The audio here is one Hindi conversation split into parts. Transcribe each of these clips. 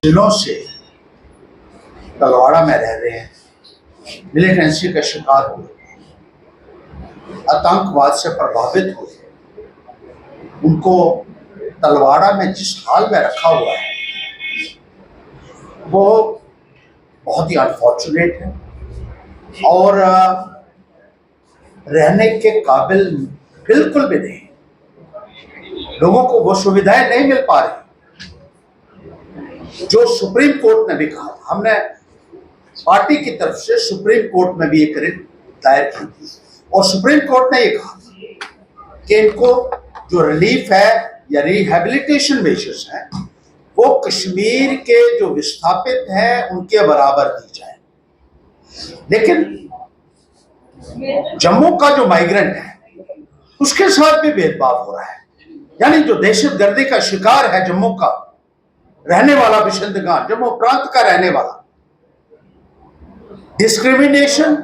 दिनों से तलवाड़ा में रह रहे हैं, मिलिटेंसी का शिकार हुए, आतंकवाद से प्रभावित हुए, उनको तलवाड़ा में जिस हाल में रखा हुआ है वो बहुत ही अनफॉर्चुनेट है और रहने के काबिल बिल्कुल भी नहीं। लोगों को वो सुविधाएं नहीं मिल पा रही जो सुप्रीम कोर्ट ने भी कहा था। हमने पार्टी की तरफ से सुप्रीम कोर्ट में भी एक रिट दायर की थी और सुप्रीम कोर्ट ने ये कहा था कि इनको जो रिलीफ है या रिहैबिलिटेशन मेजर्स हैं वो कश्मीर के जो विस्थापित हैं उनके बराबर दी जाए। लेकिन जम्मू का जो माइग्रेंट है उसके साथ भी भेदभाव हो रहा है। यानी जो दहशतगर्दी का शिकार है जम्मू का रहने वाला बिशंदगान, जम्मू प्रांत का रहने वाला, डिस्क्रिमिनेशन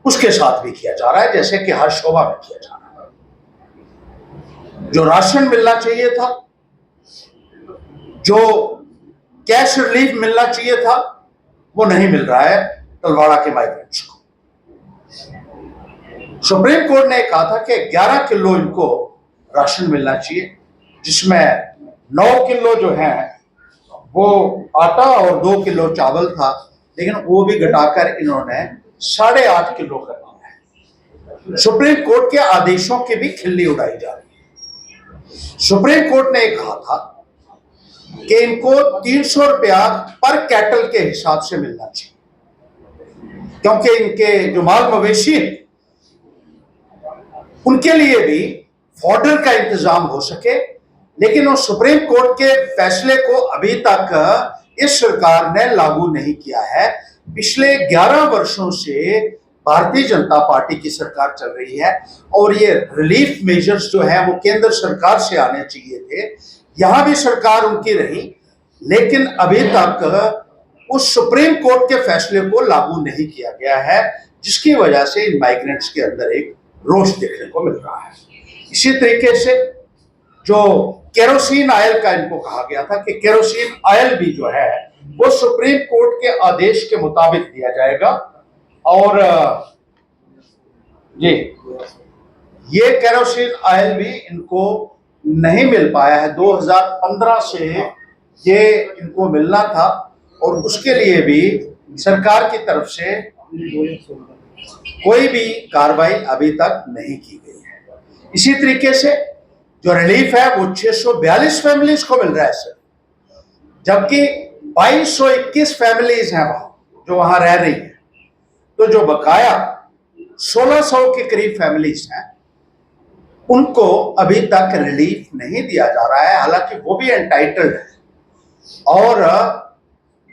उसके साथ भी किया जा रहा है जैसे कि हर शोभा में किया जा रहा है। जो राशन मिलना चाहिए था, जो कैश रिलीफ मिलना चाहिए था, वो नहीं मिल रहा है तलवाड़ा के माइग्रेंट्स को। सुप्रीम कोर्ट ने कहा था कि 11 किलो इनको राशन मिलना चाहिए, जिसमें 9 किलो जो है वो आटा और 2 किलो चावल था, लेकिन वो भी घटाकर इन्होंने 8.5 किलो कर दिया है। सुप्रीम कोर्ट के आदेशों की भी खिल्ली उड़ाई जा रही है। सुप्रीम कोर्ट ने कहा था कि इनको 300 रुपया पर कैटल के हिसाब से मिलना चाहिए, क्योंकि इनके जो माल मवेशी है उनके लिए भी फॉडर का इंतजाम हो सके। लेकिन उस सुप्रीम कोर्ट के फैसले को अभी तक इस सरकार ने लागू नहीं किया है। पिछले 11 वर्षों से भारतीय जनता पार्टी की सरकार चल रही है और ये रिलीफ मेजर्स जो है वो केंद्र सरकार से आने चाहिए थे। यहां भी सरकार उनकी रही, लेकिन अभी तक उस सुप्रीम कोर्ट के फैसले को लागू नहीं किया गया है, जिसकी वजह से इन माइग्रेंट्स के अंदर एक रोष देखने को मिल रहा है। इसी तरीके से जो केरोसिन ऑयल का इनको कहा गया था कि केरोसिन ऑयल भी जो है वो सुप्रीम कोर्ट के आदेश के मुताबिक दिया जाएगा और ये केरोसिन ऑयल भी इनको नहीं मिल पाया है। 2015 से ये इनको मिलना था और उसके लिए भी सरकार की तरफ से कोई भी कार्रवाई अभी तक नहीं की गई है। इसी तरीके से जो रिलीफ है वो 642 फैमिलीज को मिल रहा है सर, जबकि 2221 फैमिलीज हैं जो वहां रह रही है। तो जो बकाया 1600 के करीब फैमिलीज हैं उनको अभी तक रिलीफ नहीं दिया जा रहा है, हालांकि वो भी एंटाइटल्ड है और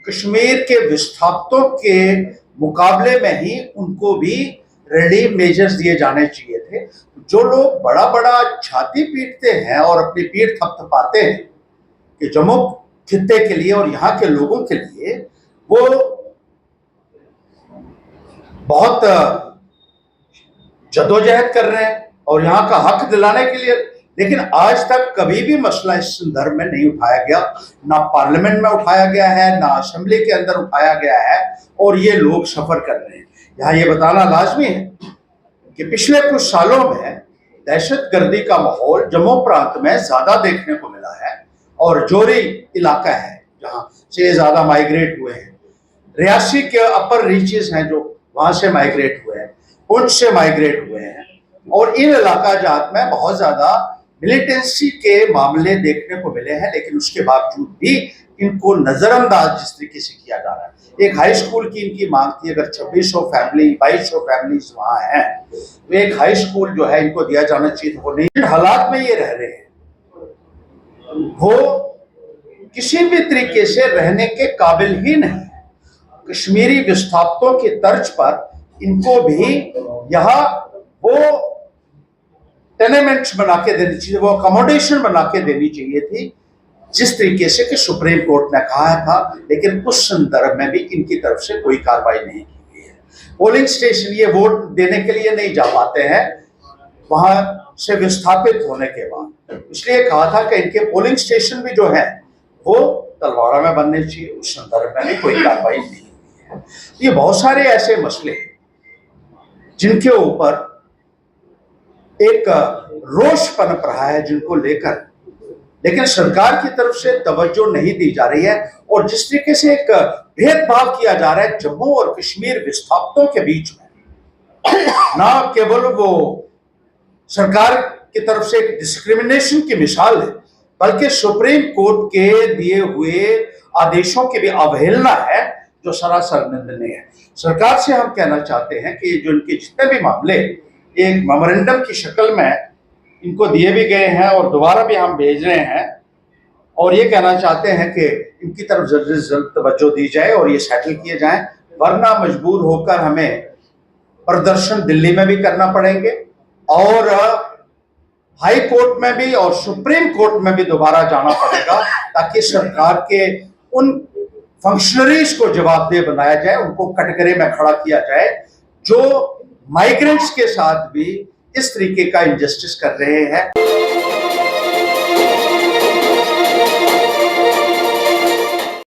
कश्मीर के विस्थापितों के मुकाबले में ही उनको भी रिलीफ मेजर्स दिए जाने चाहिए थे। जो लोग बड़ा बड़ा छाती पीटते हैं और अपनी पीठ थपथपाते हैं कि जम्मू खित्ते के लिए और यहाँ के लोगों के लिए वो बहुत जद्दोजहद कर रहे हैं और यहाँ का हक दिलाने के लिए, लेकिन आज तक कभी भी मसला इस संदर्भ में नहीं उठाया गया। ना पार्लियामेंट में उठाया गया है, ना असेंबली के अंदर उठाया गया है और ये लोग सफर कर रहे हैं। यहाँ ये बताना लाजमी है कि पिछले कुछ सालों में दहशतगर्दी का माहौल जम्मू प्रांत में ज्यादा देखने को मिला है और जोरी इलाका है जहाँ से ज्यादा माइग्रेट हुए हैं। रियासी के अपर रीचेस हैं जो वहां से माइग्रेट हुए हैं, पुंछ से माइग्रेट हुए हैं और इन इलाका जात में बहुत ज्यादा मिलिटेंसी के मामले देखने को मिले हैं। लेकिन उसके बावजूद भी इनको नजरअंदाज जिस तरीके से किया जा रहा है। एक हाई स्कूल की इनकी मांग थी, अगर 2600 फैमिली 2200 फैमिलीज वहां हैं तो एक हाई स्कूल जो है इनको दिया जाना चाहिए, वो नहीं। हालात में ये रह रहे हैं, वो किसी भी तरीके से रहने के काबिल ही नहीं है। कश्मीरी विस्थापितों की तर्ज पर इनको भी यहाँ वो टेनेमेंट्स बना के देनी चाहिए, वो अकोमोडेशन बना के देनी चाहिए थी जिस तरीके से कि सुप्रीम कोर्ट ने कहा था। लेकिन उस संदर्भ में भी इनकी तरफ से कोई कार्रवाई नहीं की गई है। पोलिंग स्टेशन ये वोट देने के लिए नहीं जा पाते हैं वहां से विस्थापित होने के बाद, इसलिए कहा था कि इनके पोलिंग स्टेशन भी जो है वो तलवाड़ा में बनने चाहिए, उस संदर्भ में भी कोई कार्रवाई नहीं हुई है। ये बहुत सारे ऐसे मसले जिनके ऊपर एक रोष पनप रहा है, जिनको लेकर लेकिन सरकार की तरफ से तवज्जो नहीं दी जा रही है, और जिस तरीके से एक भेदभाव किया जा रहा है जम्मू और कश्मीर विस्थापितों के बीच में, ना केवल वो सरकार की तरफ से एक डिस्क्रिमिनेशन की मिसाल है, बल्कि सुप्रीम कोर्ट के दिए हुए आदेशों की भी अवहेलना है, जो सरासर निंदनीय है। सरकार से हम कहना चाहते हैं कि जो इनके जितने भी मामले एक मेमोरेंडम की शक्ल में इनको दिए भी गए हैं और दोबारा भी हम भेज रहे हैं, और ये कहना चाहते हैं कि इनकी तरफ जल्द से जल्द तवज्जो दी जाए और ये सेटल किए जाएं, वरना मजबूर होकर हमें प्रदर्शन दिल्ली में भी करना पड़ेंगे और हाई कोर्ट में भी और सुप्रीम कोर्ट में भी दोबारा जाना पड़ेगा, ताकि सरकार के उन फंक्शनरीज को जवाबदेह बनाया जाए, उनको कटघरे में खड़ा किया जाए जो माइग्रेंट्स के साथ भी इस तरीके का इनजस्टिस कर रहे हैं।